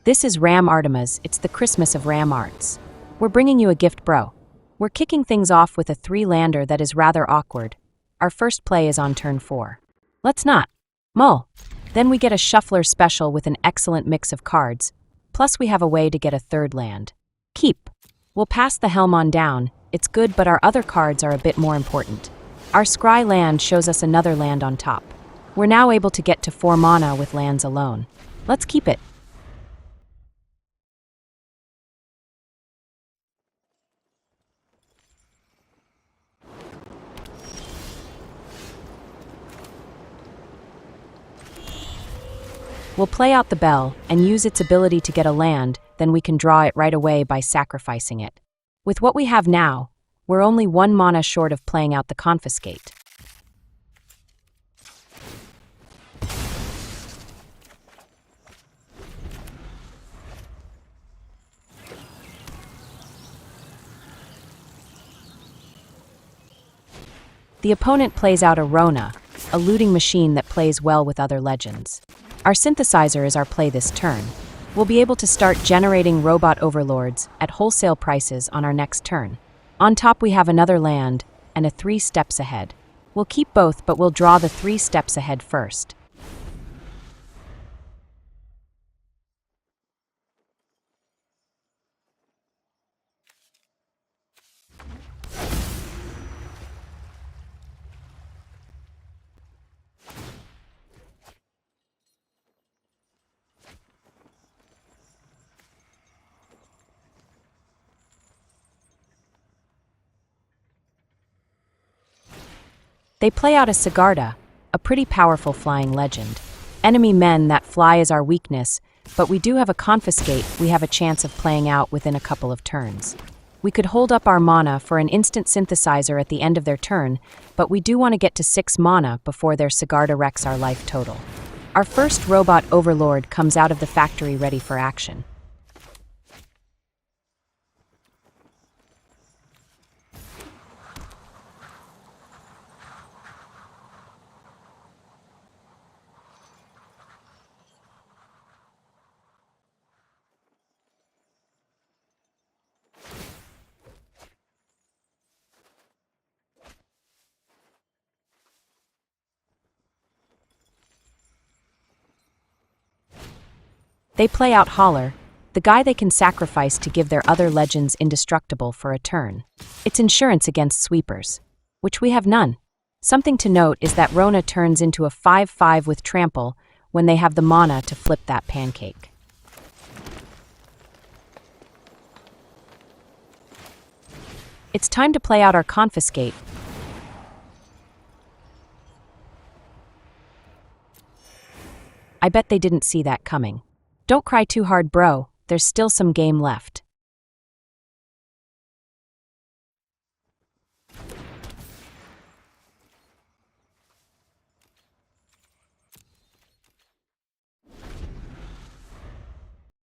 This is Ram Artemis, it's the Christmas of Ram Arts. We're bringing you a gift, bro. We're kicking things off with a 3-lander that is rather awkward. Our first play is on turn 4. Let's not. Mull. Then we get a shuffler special with an excellent mix of cards, plus we have a way to get a 3rd land. Keep. We'll pass the helm on down, it's good but our other cards are a bit more important. Our scry land shows us another land on top. We're now able to get to 4 mana with lands alone. Let's keep it. We'll play out the bell and use its ability to get a land, then we can draw it right away by sacrificing it. With what we have now, we're only 1 mana short of playing out the Confiscate. The opponent plays out a Rona, a looting machine that plays well with other legends. Our synthesizer is our play this turn. We'll be able to start generating robot overlords at wholesale prices on our next turn. On top we have another land and a 3 steps ahead. We'll keep both, but we'll draw the 3 steps ahead first. They play out a Sigarda, a pretty powerful flying legend. Enemy men that fly is our weakness, but we do have a Confiscate we have a chance of playing out within a couple of turns. We could hold up our mana for an instant synthesizer at the end of their turn, but we do want to get to 6 mana before their Sigarda wrecks our life total. Our first robot overlord comes out of the factory ready for action. They play out Holler, the guy they can sacrifice to give their other legends indestructible for a turn. It's insurance against sweepers, which we have none. Something to note is that Rona turns into a 5/5 with trample when they have the mana to flip that pancake. It's time to play out our Confiscate. I bet they didn't see that coming. Don't cry too hard, bro. There's still some game left.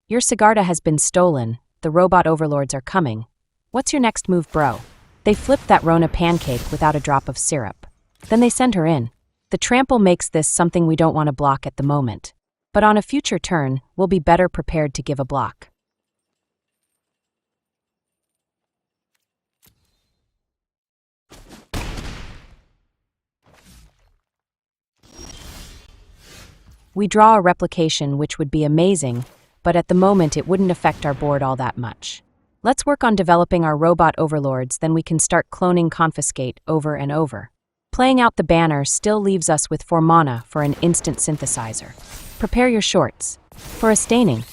Your Sigarda has been stolen. The robot overlords are coming. What's your next move, bro? They flipped that Rona pancake without a drop of syrup. Then they send her in. The trample makes this something we don't want to block at the moment. But on a future turn, we'll be better prepared to give a block. We draw a replication, which would be amazing, but at the moment it wouldn't affect our board all that much. Let's work on developing our robot overlords, then we can start cloning Confiscate over and over. Playing out the banner still leaves us with 4 mana for an instant synthesizer. Prepare your shorts for a staining.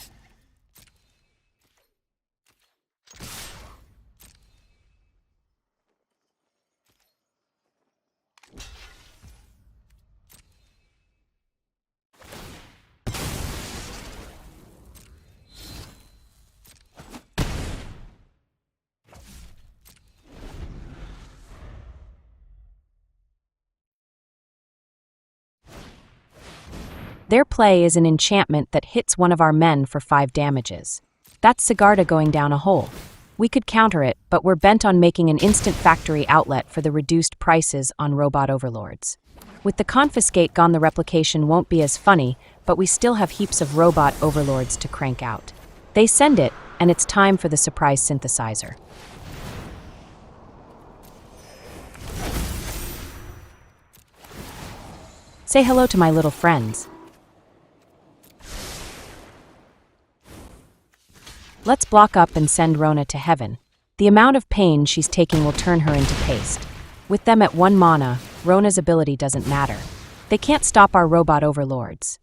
Their play is an enchantment that hits one of our men for 5 damages. That's Sigarda going down a hole. We could counter it, but we're bent on making an instant factory outlet for the reduced prices on robot overlords. With the Confiscate gone, the replication won't be as funny, but but we still have heaps of robot overlords to crank out. They send it, and it's time for the surprise synthesizer. Say hello to my little friends. Let's block up and send Rona to heaven. The amount of pain she's taking will turn her into paste. With them at 1 mana, Rona's ability doesn't matter. They can't stop our robot overlords.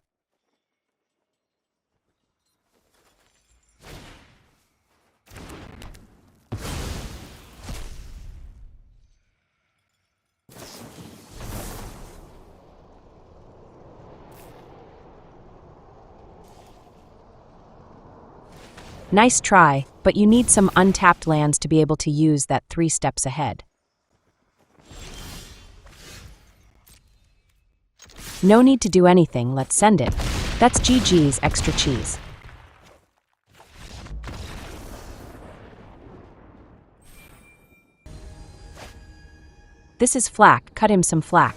Nice try, but you need some untapped lands to be able to use that 3 steps ahead. No need to do anything, let's send it. That's GG's extra cheese. This is Flack, cut him some flack.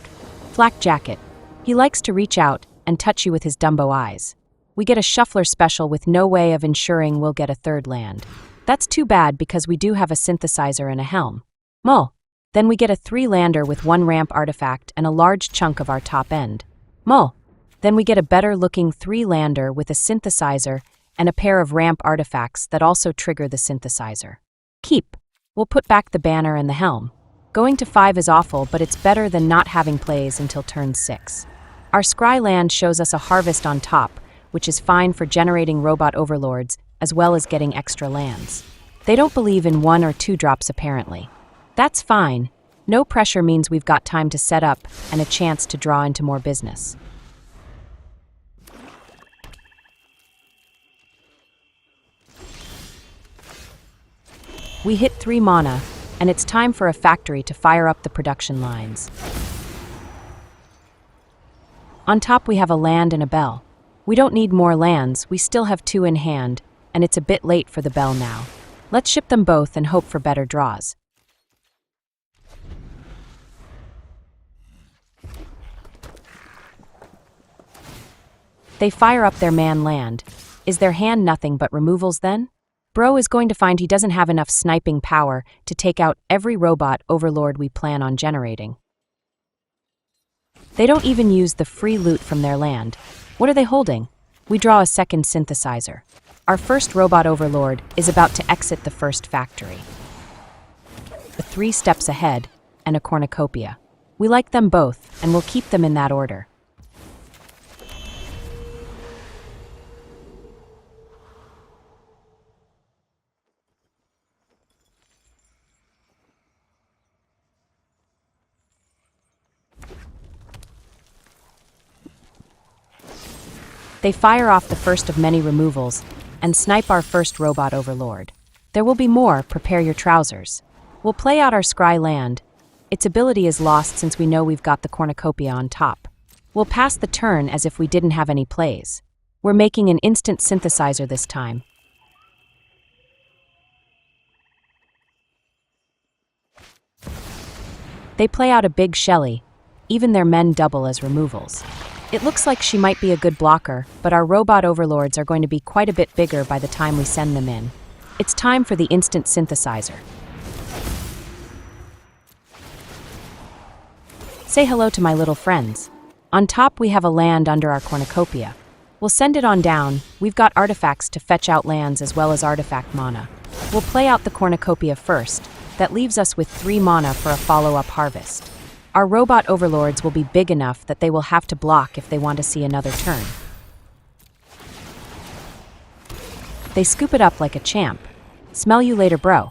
Flack jacket. He likes to reach out and touch you with his Dumbo eyes. We get a shuffler special with no way of ensuring we'll get a 3rd land. That's too bad because we do have a synthesizer and a helm. Mull. Then we get a 3-lander with 1 ramp artifact and a large chunk of our top end. Mull. Then we get a better-looking 3-lander with a synthesizer and a pair of ramp artifacts that also trigger the synthesizer. Keep. We'll put back the banner and the helm. Going to 5 is awful, but it's better than not having plays until turn 6. Our scry land shows us a harvest on top, which is fine for generating robot overlords, as well as getting extra lands. They don't believe in 1 or 2 drops apparently. That's fine. No pressure means we've got time to set up and a chance to draw into more business. We hit 3 mana, and it's time for a factory to fire up the production lines. On top we have a land and a bell. We don't need more lands, we still have 2 in hand, and it's a bit late for the bell now. Let's ship them both and hope for better draws. They fire up their man land. Is their hand nothing but removals then? Bro is going to find he doesn't have enough sniping power to take out every robot overlord we plan on generating. They don't even use the free loot from their land. What are they holding? We draw a 2nd synthesizer. Our first robot overlord is about to exit the first factory. A 3 steps ahead and a cornucopia. We like them both, and we'll keep them in that order. They fire off the first of many removals and snipe our first robot overlord. There will be more, prepare your trousers. We'll play out our scry land. Its ability is lost since we know we've got the cornucopia on top. We'll pass the turn as if we didn't have any plays. We're making an instant synthesizer this time. They play out a big Shelly. Even their men double as removals. It looks like she might be a good blocker, but our robot overlords are going to be quite a bit bigger by the time we send them in. It's time for the instant synthesizer. Say hello to my little friends. On top we have a land under our cornucopia. We'll send it on down. We've got artifacts to fetch out lands as well as artifact mana. We'll play out the cornucopia first. That leaves us with 3 mana for a follow-up harvest. Our robot overlords will be big enough that they will have to block if they want to see another turn. They scoop it up like a champ. Smell you later, bro.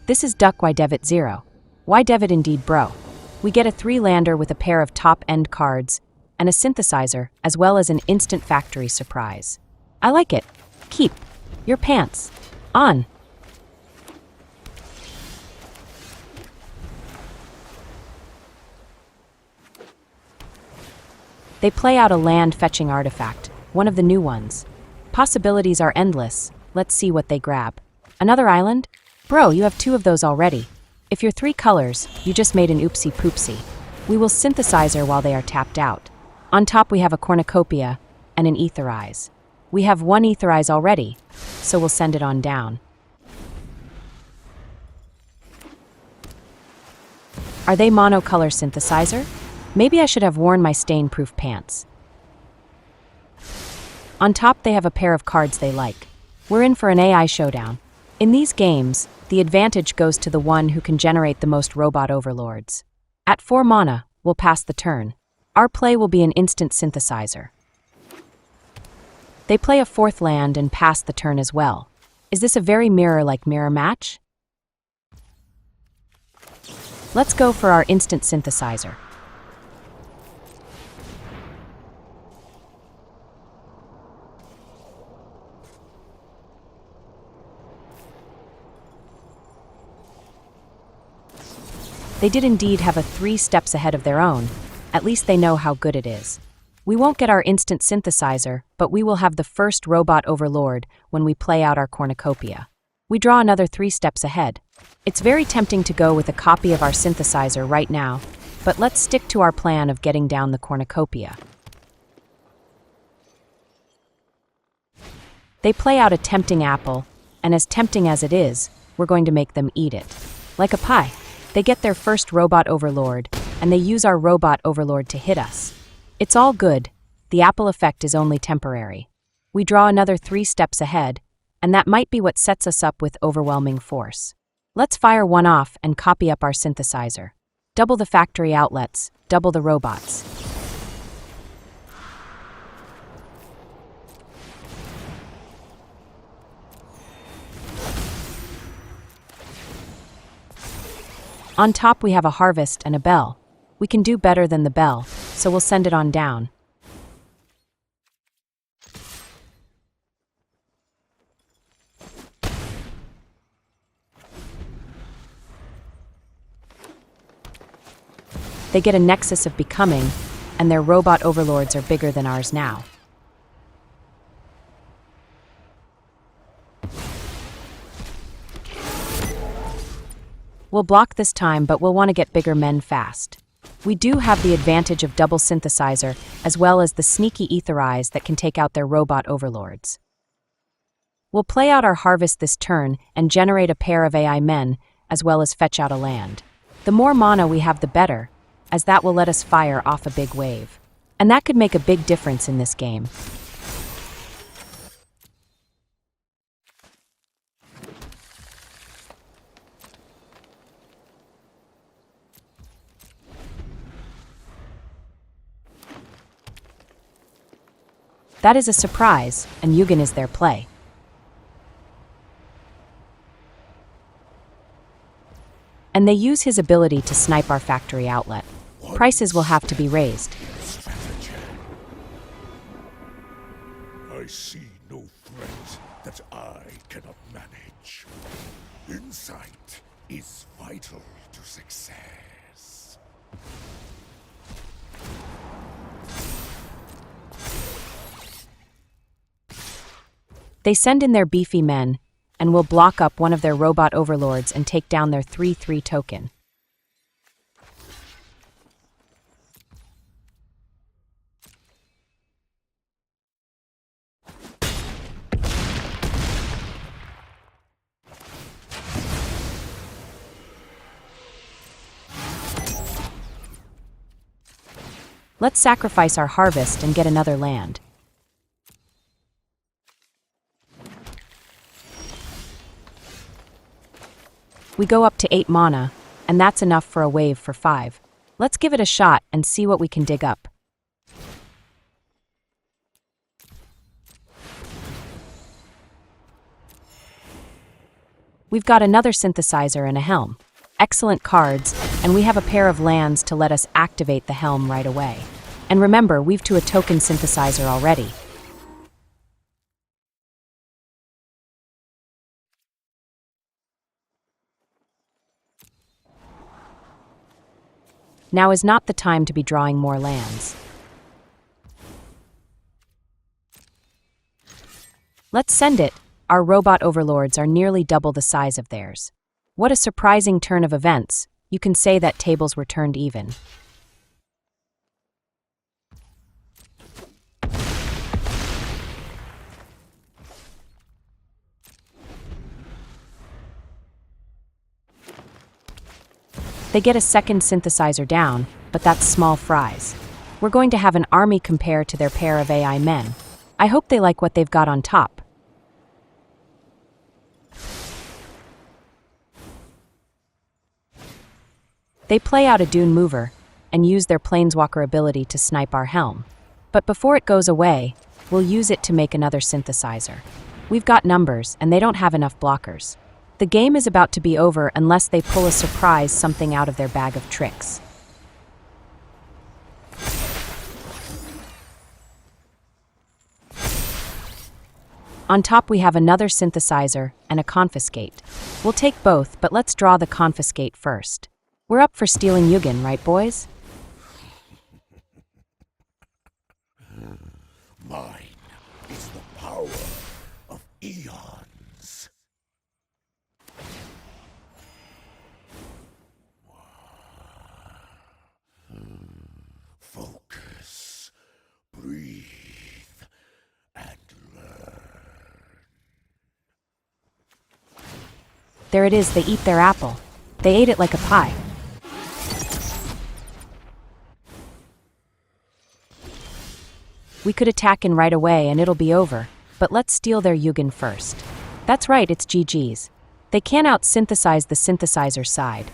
This is Duck Why Devit 0. Why Devit indeed, bro. We get a 3-lander with a pair of top-end cards and a synthesizer, as well as an instant factory surprise. I like it. Keep your pants on. They play out a land-fetching artifact, one of the new ones. Possibilities are endless. Let's see what they grab. Another island? Bro, you have 2 of those already. If you're 3 colors, you just made an oopsie-poopsie. We will synthesizer while they are tapped out. On top we have a Cornucopia and an Aetherize. We have one Aetherize already, so we'll send it on down. Are they monocolor synthesizer? Maybe I should have worn my stain-proof pants. On top they have a pair of cards they like. We're in for an AI showdown. In these games, the advantage goes to the one who can generate the most robot overlords. At 4 mana, we'll pass the turn. Our play will be an instant synthesizer. They play a 4th land and pass the turn as well. Is this a very mirror-like mirror match? Let's go for our instant synthesizer. They did indeed have a 3 steps ahead of their own. At least they know how good it is. We won't get our instant synthesizer, but we will have the first robot overlord when we play out our Cornucopia. We draw another 3 steps ahead. It's very tempting to go with a copy of our synthesizer right now, but let's stick to our plan of getting down the Cornucopia. They play out a tempting apple, and as tempting as it is, we're going to make them eat it. Like a pie. They get their first robot overlord, and they use our robot overlord to hit us. It's all good. The apple effect is only temporary. We draw another 3 steps ahead, and that might be what sets us up with overwhelming force. Let's fire one off and copy up our synthesizer. Double the factory outlets, double the robots. On top we have a harvest and a bell. We can do better than the bell, so we'll send it on down. They get a nexus of becoming, and their robot overlords are bigger than ours now. We'll block this time, but we'll want to get bigger men fast. We do have the advantage of double synthesizer, as well as the sneaky Aetherize that can take out their robot overlords. We'll play out our harvest this turn and generate a pair of AI men, as well as fetch out a land. The more mana we have, the better, as that will let us fire off a big wave. And that could make a big difference in this game. That is a surprise, and Yugen is their play. And they use his ability to snipe our factory outlet. Prices will have to be raised. I see no threat that I cannot manage. Insight is vital to success. They send in their beefy men, and will block up one of their robot overlords and take down their 3/3 token. Let's sacrifice our harvest and get another land. We go up to 8 mana, and that's enough for a wave for 5. Let's give it a shot and see what we can dig up. We've got another synthesizer and a helm. Excellent cards, and we have a pair of lands to let us activate the helm right away. And remember, we've to a token synthesizer already. Now is not the time to be drawing more lands. Let's send it. Our robot overlords are nearly double the size of theirs. What a surprising turn of events. You can say that tables were turned even. They get a second synthesizer down, but that's small fries. We're going to have an army compare to their pair of AI men. I hope they like what they've got on top. They play out a Dune Mover and use their Planeswalker ability to snipe our Helm. But before it goes away, we'll use it to make another synthesizer. We've got numbers, and they don't have enough blockers. The game is about to be over unless they pull a surprise something out of their bag of tricks. On top we have another synthesizer and a Confiscate. We'll take both, but let's draw the Confiscate first. We're up for stealing Yugen, right boys? Mine is the power of eons. Focus, breathe, and learn. There it is, they eat their apple. They ate it like a pie. We could attack in right away and it'll be over, but let's steal their Yugen first. That's right, it's GG's. They can't out-synthesize the Synthesizer Side.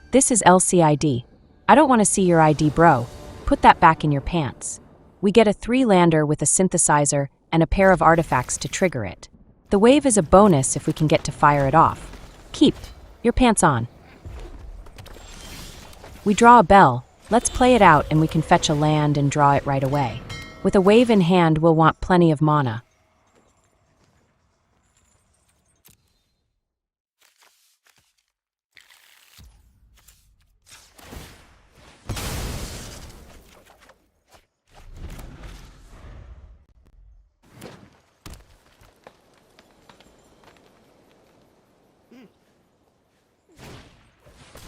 This is LCID. I don't want to see your ID, bro. Put that back in your pants. We get a 3-lander with a synthesizer and a pair of artifacts to trigger it. The wave is a bonus if we can get to fire it off. Keep your pants on. We draw a bell. Let's play it out and we can fetch a land and draw it right away. With a wave in hand, we'll want plenty of mana.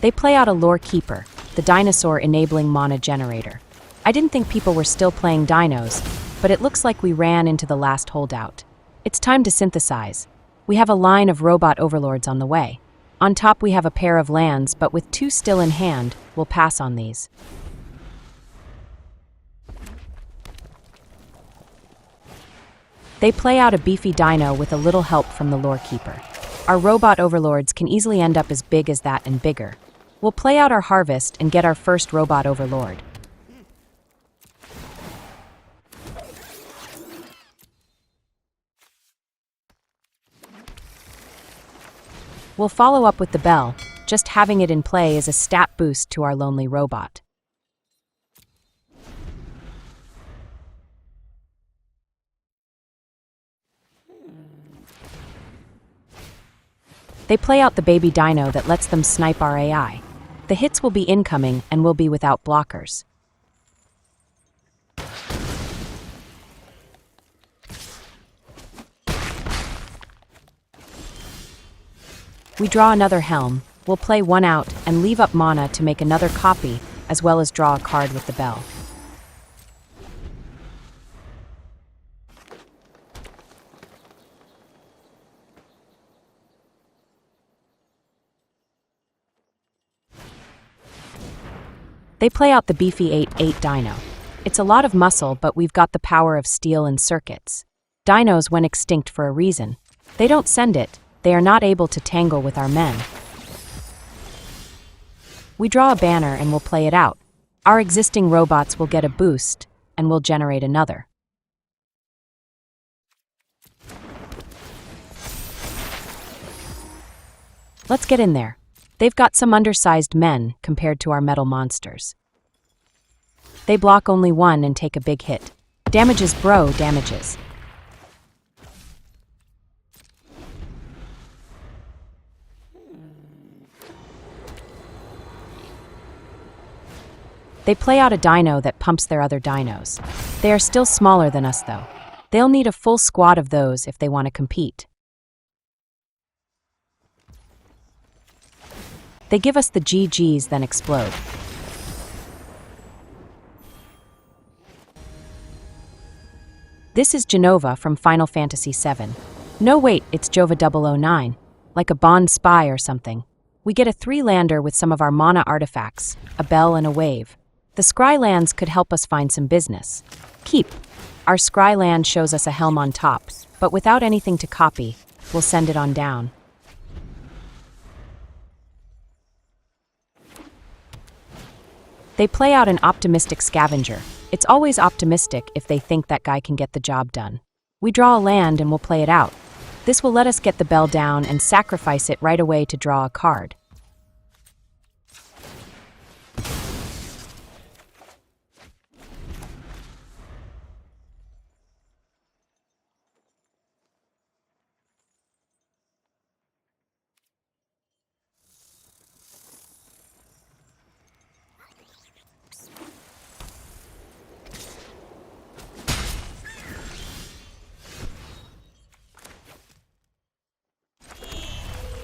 They play out a Lore Keeper, the dinosaur enabling mana generator. I didn't think people were still playing dinos, but it looks like we ran into the last holdout. It's time to synthesize. We have a line of robot overlords on the way. On top we have a pair of lands, but with 2 still in hand, we'll pass on these. They play out a beefy dino with a little help from the Lore Keeper. Our robot overlords can easily end up as big as that and bigger. We'll play out our harvest and get our first robot overlord. We'll follow up with the bell. Just having it in play is a stat boost to our lonely robot. They play out the baby dino that lets them snipe our AI. The hits will be incoming and will be without blockers. We draw another Helm. We'll play one out and leave up mana to make another copy, as well as draw a card with the bell. They play out the beefy 8/8 dino. It's a lot of muscle, but we've got the power of steel and circuits. Dinos went extinct for a reason. They don't send it. They are not able to tangle with our men. We draw a banner and we'll play it out. Our existing robots will get a boost, and we'll generate another. Let's get in there. They've got some undersized men compared to our metal monsters. They block only 1 and take a big hit. Damages, bro, damages. They play out a dino that pumps their other dinos. They are still smaller than us, though. They'll need a full squad of those if they want to compete. They give us the GGs, then explode. This is Genova from Final Fantasy VII. No wait, it's Jova 009, like a Bond spy or something. We get a 3-lander with some of our mana artifacts, a bell and a wave. The scry lands could help us find some business. Keep. Our scry land shows us a helm on top, but without anything to copy, we'll send it on down. They play out an optimistic scavenger. It's always optimistic if they think that guy can get the job done. We draw a land and we'll play it out. This will let us get the bell down and sacrifice it right away to draw a card.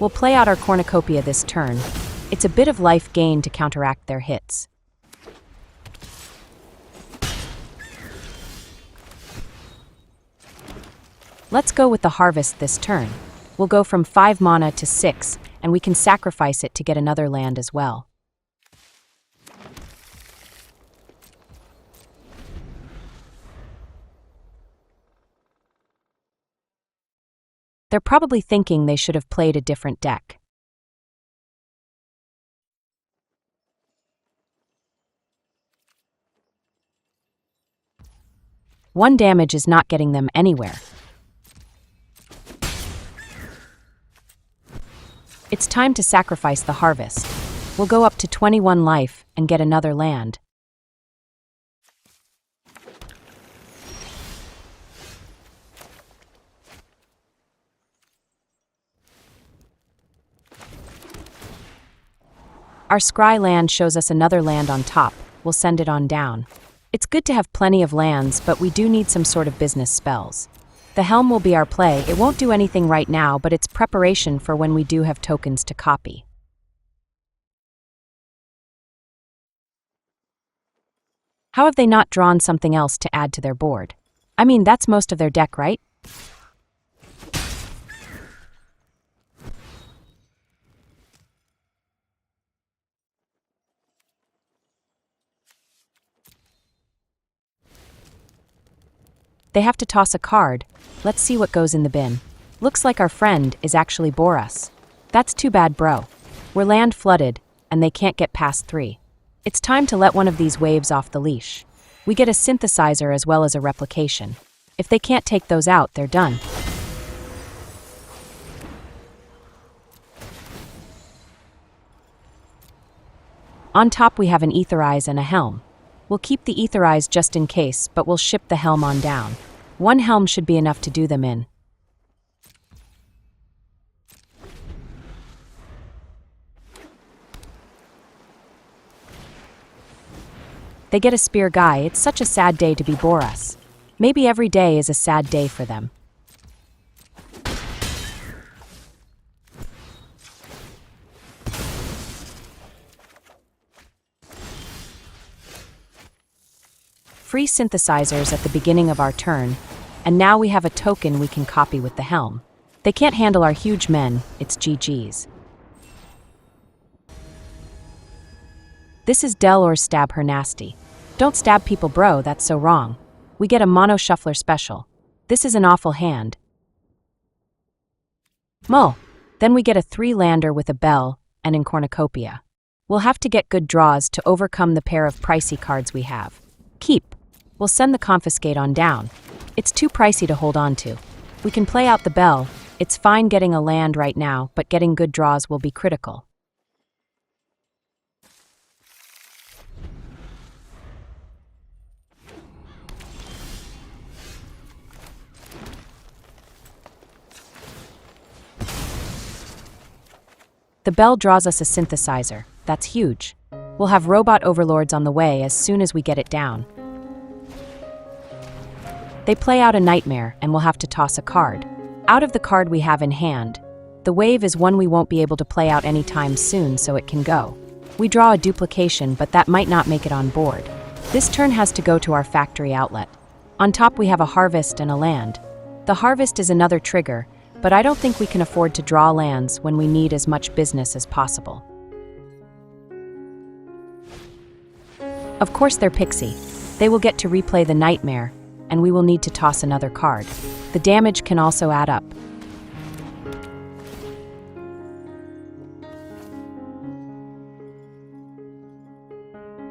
We'll play out our Cornucopia this turn. It's a bit of life gain to counteract their hits. Let's go with the Harvest this turn. We'll go from 5 mana to 6, and we can sacrifice it to get another land as well. They're probably thinking they should have played a different deck. One damage is not getting them anywhere. It's time to sacrifice the Harvest. We'll go up to 21 life and get another land. Our scry land shows us another land on top. We'll send it on down. It's good to have plenty of lands, but we do need some sort of business spells. The Helm will be our play. It won't do anything right now, but it's preparation for when we do have tokens to copy. How have they not drawn something else to add to their board? I mean, that's most of their deck, right? They have to toss a card. Let's see what goes in the bin. Looks like our friend is actually Boras. That's too bad, bro. We're land flooded, and they can't get past 3. It's time to let one of these waves off the leash. We get a Synthesizer as well as a Replication. If they can't take those out, they're done. On top we have an Aetherize and a Helm. We'll keep the Aetherize just in case, but we'll ship the Helm on down. 1 Helm should be enough to do them in. They get a Spear Guy. It's such a sad day to be Boras. Maybe every day is a sad day for them. Free synthesizers at the beginning of our turn, and now we have a token we can copy with the Helm. They can't handle our huge men, it's GG's. This is Delor Stab Her Nasty. Don't stab people, bro, that's so wrong. We get a Mono Shuffler special. This is an awful hand. Mull. Then we get a 3-lander with a bell and in Cornucopia. We'll have to get good draws to overcome the pair of pricey cards we have. Keep. We'll send the Confiscate on down. It's too pricey to hold on to. We can play out the bell. It's fine getting a land right now, but getting good draws will be critical. The bell draws us a Synthesizer. That's huge. We'll have robot overlords on the way as soon as we get it down. They play out a Nightmare, and we'll have to toss a card. Out of the card we have in hand, the wave is one we won't be able to play out anytime soon, so it can go. We draw a Duplication, but that might not make it on board. This turn has to go to our factory outlet. On top we have a harvest and a land. The harvest is another trigger, but I don't think we can afford to draw lands when we need as much business as possible. Of course they're Pixie. They will get to replay the Nightmare, and we will need to toss another card. The damage can also add up.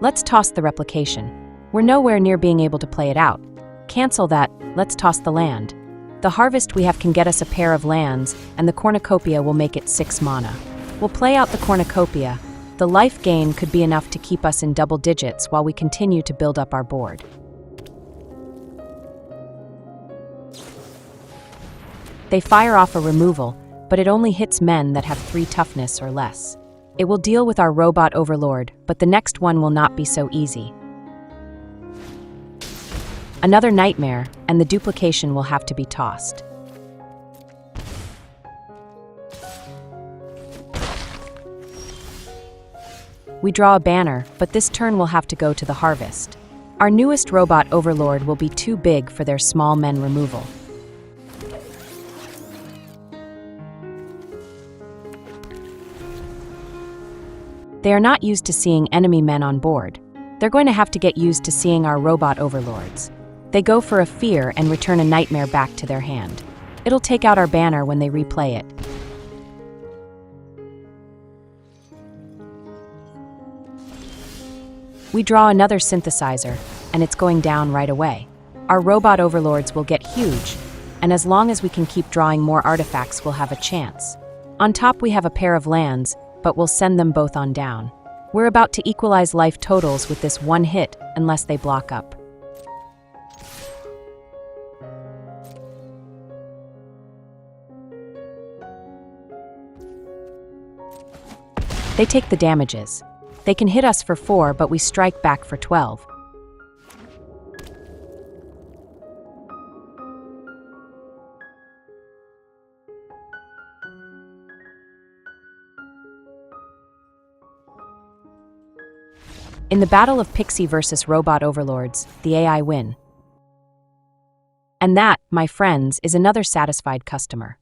Let's toss the Replication. We're nowhere near being able to play it out. Cancel that, let's toss the land. The harvest we have can get us a pair of lands, and the Cornucopia will make it 6 mana. We'll play out the Cornucopia. The life gain could be enough to keep us in double digits while we continue to build up our board. They fire off a removal, but it only hits men that have 3 toughness or less. It will deal with our Robot Overlord, but the next one will not be so easy. Another Nightmare, and the duplication will have to be tossed. We draw a banner, but this turn will have to go to the harvest. Our newest Robot Overlord will be too big for their small men removal. They are not used to seeing enemy men on board. They're going to have to get used to seeing our Robot Overlords. They go for a fear and return a Nightmare back to their hand. It'll take out our banner when they replay it. We draw another Synthesizer, and it's going down right away. Our Robot Overlords will get huge, and as long as we can keep drawing more artifacts, we'll have a chance. On top we have a pair of lands, but we'll send them both on down. We're about to equalize life totals with this one hit, unless they block up. They take the damages. They can hit us for 4, but we strike back for 12. In the battle of Pixie versus Robot Overlords, the AI win. And that, my friends, is another satisfied customer.